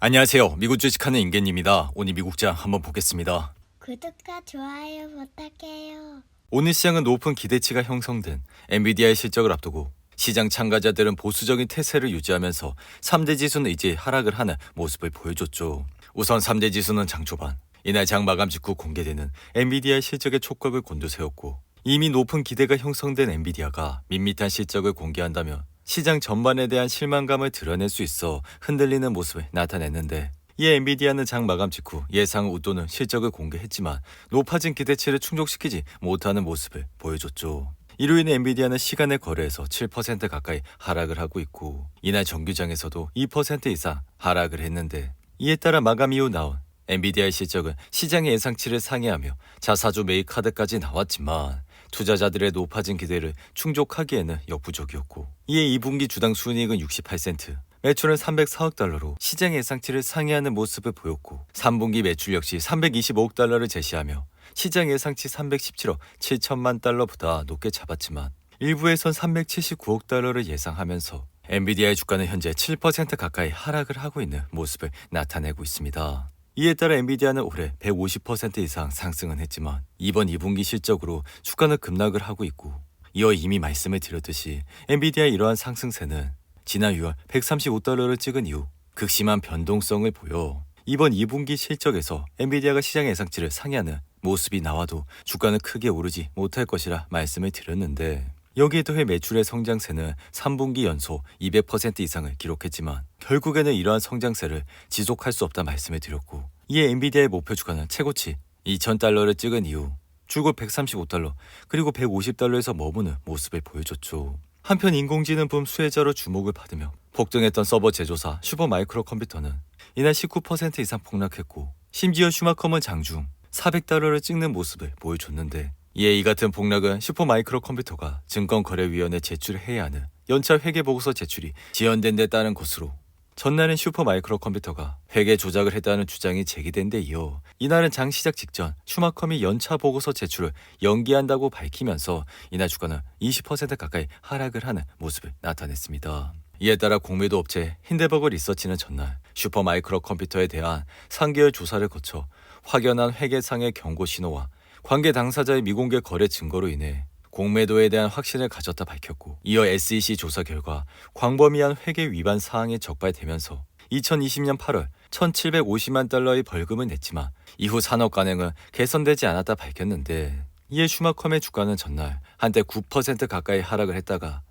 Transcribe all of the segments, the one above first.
안녕하세요. 미국 주식하는 임계입니다. 오늘 미국장 한번 보겠습니다. 구독과 좋아요 부탁해요. 오늘 시장은 높은 기대치가 형성된 엔비디아의 실적을 앞두고 시장 참가자들은 보수적인 태세를 유지하면서 3대 지수는 이제 하락을 하는 모습을 보여줬죠. 우선 3대 지수는 장 초반 이날 장 마감 직후 공개되는 엔비디아의 실적의 촉각을 곤두세웠고 이미 높은 기대가 형성된 엔비디아가 밋밋한 실적을 공개한다면 시장 전반에 대한 실망감을 드러낼 수 있어 흔들리는 모습을 나타냈는데 이에 엔비디아는 장 마감 직후 예상을 웃도는 실적을 공개했지만 높아진 기대치를 충족시키지 못하는 모습을 보여줬죠. 이로 인해 엔비디아는 시간의 거래에서 7% 가까이 하락을 하고 있고 이날 정규장에서도 2% 이상 하락을 했는데 이에 따라 마감 이후 나온 엔비디아의 실적은 시장의 예상치를 상회하며 자사주 매입 카드까지 나왔지만 투자자들의 높아진 기대를 충족하기에는 역부족이었고 이에 2분기 주당 순이익은 68센트, 매출은 304억 달러로 시장 예상치를 상회하는 모습을 보였고 3분기 매출 역시 325억 달러를 제시하며 시장 예상치 317억 7천만 달러보다 높게 잡았지만 일부에선 379억 달러를 예상하면서 엔비디아의 주가는 현재 7% 가까이 하락을 하고 있는 모습을 나타내고 있습니다. 이에 따라 엔비디아는 올해 150% 이상 상승은 했지만 이번 2분기 실적으로 주가는 급락을 하고 있고 이어 이미 말씀을 드렸듯이 엔비디아의 이러한 상승세는 지난 6월 135달러를 찍은 이후 극심한 변동성을 보여 이번 2분기 실적에서 엔비디아가 시장 예상치를 상회하는 모습이 나와도 주가는 크게 오르지 못할 것이라 말씀을 드렸는데 여기에 더해 매출의 성장세는 3분기 연속 200% 이상을 기록했지만 결국에는 이러한 성장세를 지속할 수 없다 말씀을 드렸고 이에 엔비디아의 목표 주가는 최고치 2,000달러를 찍은 이후 줄곧 135달러 그리고 150달러에서 머무는 모습을 보여줬죠. 한편 인공지능 붐 수혜자로 주목을 받으며 폭등했던 서버 제조사 슈퍼마이크로 컴퓨터는 이날 19% 이상 폭락했고 심지어 슈마컴은 장중 400달러를 찍는 모습을 보여줬는데 이에 이 같은 폭락은 슈퍼마이크로 컴퓨터가 증권거래위원회에 제출해야 하는 연차 회계보고서 제출이 지연된 데 따른 것으로 전날은 슈퍼마이크로 컴퓨터가 회계 조작을 했다는 주장이 제기된 데 이어 이날은 장 시작 직전 슈마컴이 연차 보고서 제출을 연기한다고 밝히면서 이날 주가는 20% 가까이 하락을 하는 모습을 나타냈습니다. 이에 따라 공매도 업체 힌데버거 리서치는 전날 슈퍼마이크로 컴퓨터에 대한 3개월 조사를 거쳐 확연한 회계상의 경고 신호와 관계 당사자의 미공개 거래 증거로 인해 공매도에 대한 확신을 가졌다 밝혔고 이어 SEC 조사 결과 광범위한 회계 위반 사항이 적발되면서 2020년 8월 1,750만 달러의 벌금을 냈지만 이후 산업 관행은 개선되지 않았다 밝혔는데 이에 슈마컴의 주가는 전날 한때 9% 가까이 하락을 했다가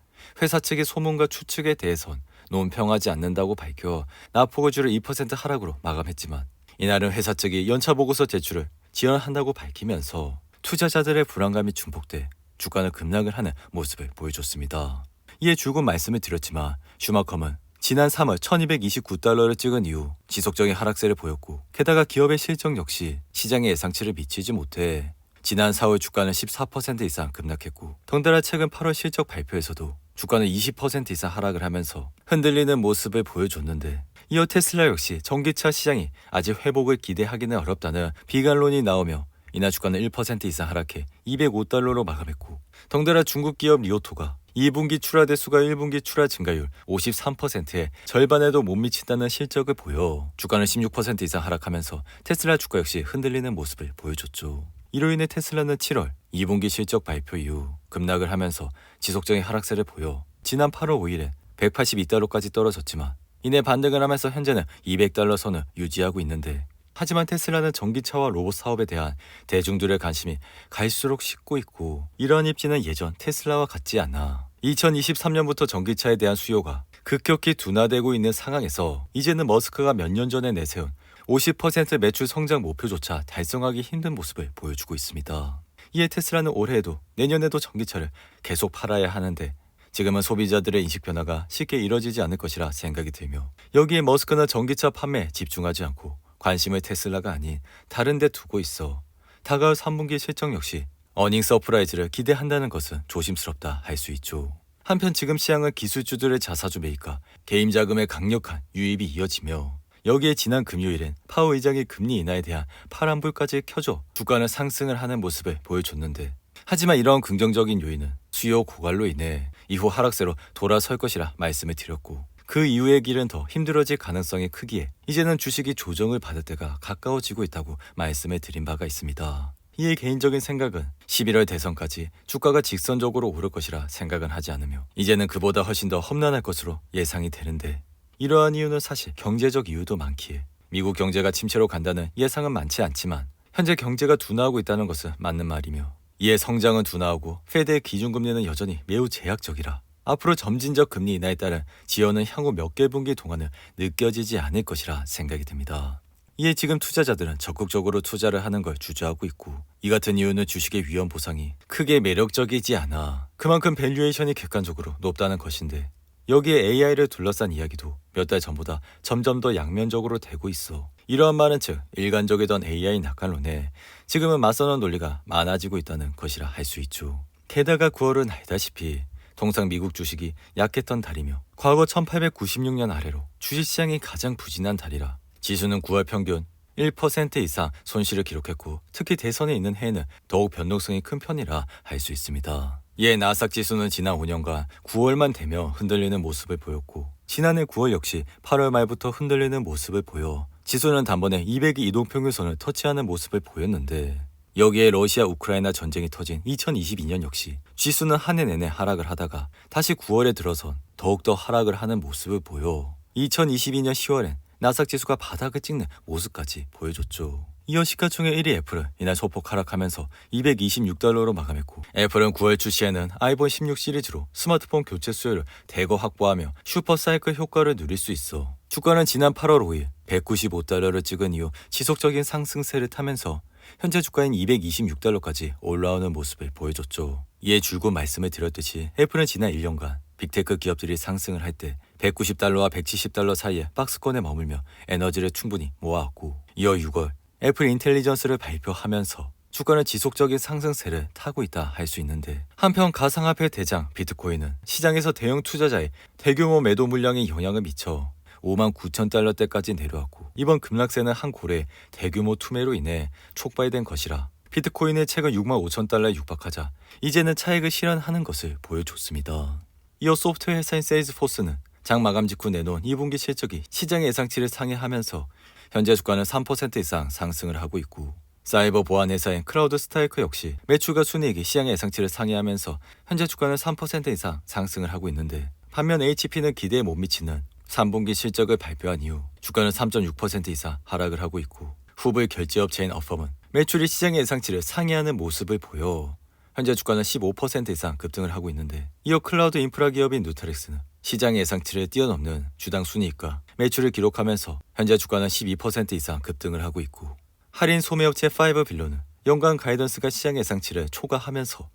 회사 측의 소문과 추측에 대해선 논평하지 않는다고 밝혀 나포고주를 2% 하락으로 마감했지만 이날은 회사 측이 연차 보고서 제출을 지연한다고 밝히면서 투자자들의 불안감이 증폭돼 주가는 급락을 하는 모습을 보여줬습니다. 이에 줄곧 말씀을 드렸지만 슈마컴은 지난 3월 1229달러를 찍은 이후 지속적인 하락세를 보였고 게다가 기업의 실적 역시 시장의 예상치를 미치지 못해 지난 4월 주가는 14% 이상 급락했고 덩달아 최근 8월 실적 발표에서도 주가는 20% 이상 하락을 하면서 흔들리는 모습을 보여줬는데 이어 테슬라 역시 전기차 시장이 아직 회복을 기대하기는 어렵다는 비관론이 나오며 이날 주가는 1% 이상 하락해 205달러로 마감했고 덩달아 중국 기업 리오토가 2분기 출하 대수가 1분기 출하 증가율 53%에 절반에도 못 미친다는 실적을 보여 주가는 16% 이상 하락하면서 테슬라 주가 역시 흔들리는 모습을 보여줬죠. 이로 인해 테슬라는 7월 2분기 실적 발표 이후 급락을 하면서 지속적인 하락세를 보여 지난 8월 5일에 182달러까지 떨어졌지만 이내 반등을 하면서 현재는 200달러 선을 유지하고 있는데 하지만 테슬라는 전기차와 로봇 사업에 대한 대중들의 관심이 갈수록 식고 있고 이러한 입지는 예전 테슬라와 같지 않아 2023년부터 전기차에 대한 수요가 급격히 둔화되고 있는 상황에서 이제는 머스크가 몇 년 전에 내세운 50% 매출 성장 목표조차 달성하기 힘든 모습을 보여주고 있습니다. 이에 테슬라는 올해에도 내년에도 전기차를 계속 팔아야 하는데 지금은 소비자들의 인식 변화가 쉽게 이뤄지지 않을 것이라 생각이 들며 여기에 머스크는 전기차 판매에 집중하지 않고 관심을 테슬라가 아닌 다른 데 두고 있어 다가올 3분기 실적 역시 어닝 서프라이즈를 기대한다는 것은 조심스럽다 할 수 있죠. 한편 지금 시장은 기술주들의 자사주 매입과 개인 자금의 강력한 유입이 이어지며 여기에 지난 금요일엔 파워 의장이 금리 인하에 대한 파란불까지 켜줘 주가는 상승을 하는 모습을 보여줬는데 하지만 이러한 긍정적인 요인은 수요 고갈로 인해 이후 하락세로 돌아설 것이라 말씀을 드렸고 그 이후의 길은 더 힘들어질 가능성이 크기에 이제는 주식이 조정을 받을 때가 가까워지고 있다고 말씀해 드린 바가 있습니다. 이의 개인적인 생각은 11월 대선까지 주가가 직선적으로 오를 것이라 생각은 하지 않으며 이제는 그보다 훨씬 더 험난할 것으로 예상이 되는데, 이러한 이유는 사실 경제적 이유도 많기에 미국 경제가 침체로 간다는 예상은 많지 않지만 현재 경제가 둔화하고 있다는 것은 맞는 말이며, 이에 성장은 둔화하고 페드의 기준금리는 여전히 매우 제약적이라 앞으로 점진적 금리 인하에 따른 지연은 향후 몇 개 분기 동안은 느껴지지 않을 것이라 생각이 듭니다. 이에 지금 투자자들은 적극적으로 투자를 하는 걸 주저하고 있고, 이 같은 이유는 주식의 위험 보상이 크게 매력적이지 않아 그만큼 밸류에이션이 객관적으로 높다는 것인데, 여기에 AI를 둘러싼 이야기도 몇 달 전보다 점점 더 양면적으로 되고 있어 이러한 말은 즉 일관적이던 AI 낙관론에 지금은 맞서는 논리가 많아지고 있다는 것이라 할 수 있죠. 게다가 9월은 알다시피 통상 미국 주식이 약했던 달이며 과거 1896년 아래로 주식시장이 가장 부진한 달이라 지수는 9월 평균 1% 이상 손실을 기록했고, 특히 대선에 있는 해에는 더욱 변동성이 큰 편이라 할 수 있습니다. 이에 나스닥 지수는 지난 5년간 9월만 되며 흔들리는 모습을 보였고, 지난해 9월 역시 8월 말부터 흔들리는 모습을 보여 지수는 단번에 200이 이동평균선을 터치하는 모습을 보였는데, 여기에 러시아 우크라이나 전쟁이 터진 2022년 역시 지수는 한 해 내내 하락을 하다가 다시 9월에 들어선 더욱더 하락을 하는 모습을 보여 2022년 10월엔 나스닥 지수가 바닥을 찍는 모습까지 보여줬죠. 이어 시가총액 1위 애플은 이날 소폭 하락하면서 226달러로 마감했고, 애플은 9월 출시에는 아이폰 16 시리즈로 스마트폰 교체 수요를 대거 확보하며 슈퍼사이클 효과를 누릴 수 있어 주가는 지난 8월 5일 195달러를 찍은 이후 지속적인 상승세를 타면서 현재 주가인 226달러까지 올라오는 모습을 보여줬죠. 이에 줄곧 말씀을 드렸듯이 애플은 지난 1년간 빅테크 기업들이 상승을 할 때 190달러와 170달러 사이에 박스권에 머물며 에너지를 충분히 모아왔고, 이어 6월 애플 인텔리전스를 발표하면서 주가는 지속적인 상승세를 타고 있다 할 수 있는데, 한편 가상화폐 대장 비트코인은 시장에서 대형 투자자의 대규모 매도 물량에 영향을 미쳐 59,000달러대까지 내려왔고, 이번 급락세는 한 고래의 대규모 투매로 인해 촉발된 것이라 비트코인의 최근 65,000달러에 육박하자 이제는 차익을 실현하는 것을 보여줬습니다. 이어 소프트웨어 회사인 세일즈포스는 장 마감 직후 내놓은 2분기 실적이 시장의 예상치를 상회하면서 현재 주가는 3% 이상 상승을 하고 있고, 사이버 보안 회사인 클라우드 스타이크 역시 매출과 순이익이 시장의 예상치를 상회하면서 현재 주가는 3% 이상 상승을 하고 있는데, 반면 HP는 기대에 못 미치는 3분기 실적을 발표한 이후 주가는 3.6% 이상 하락을 하고 있고, 후불 결제업체인 어펌은 매출이 시장의 예상치를 상회하는 모습을 보여 현재 주가는 15% 이상 급등을 하고 있는데, 이어 클라우드 인프라 기업인 누타렉스는 시장의 예상치를 뛰어넘는 주당 순이익과 매출을 기록하면서 현재 주가는 12% 이상 급등을 하고 있고, 할인 소매업체 파이버빌로는 연간 가이던스가 시장 예상치를 초과하면서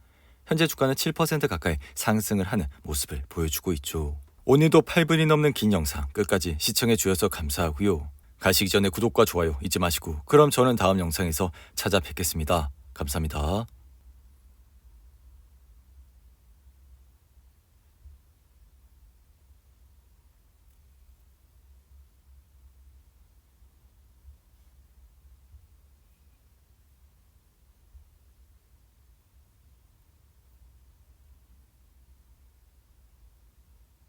현재 주가는 7% 가까이 상승을 하는 모습을 보여주고 있죠. 오늘도 8분이 넘는 긴 영상 끝까지 시청해 주셔서 감사하고요. 가시기 전에 구독과 좋아요 잊지 마시고, 그럼 저는 다음 영상에서 찾아뵙겠습니다. 감사합니다.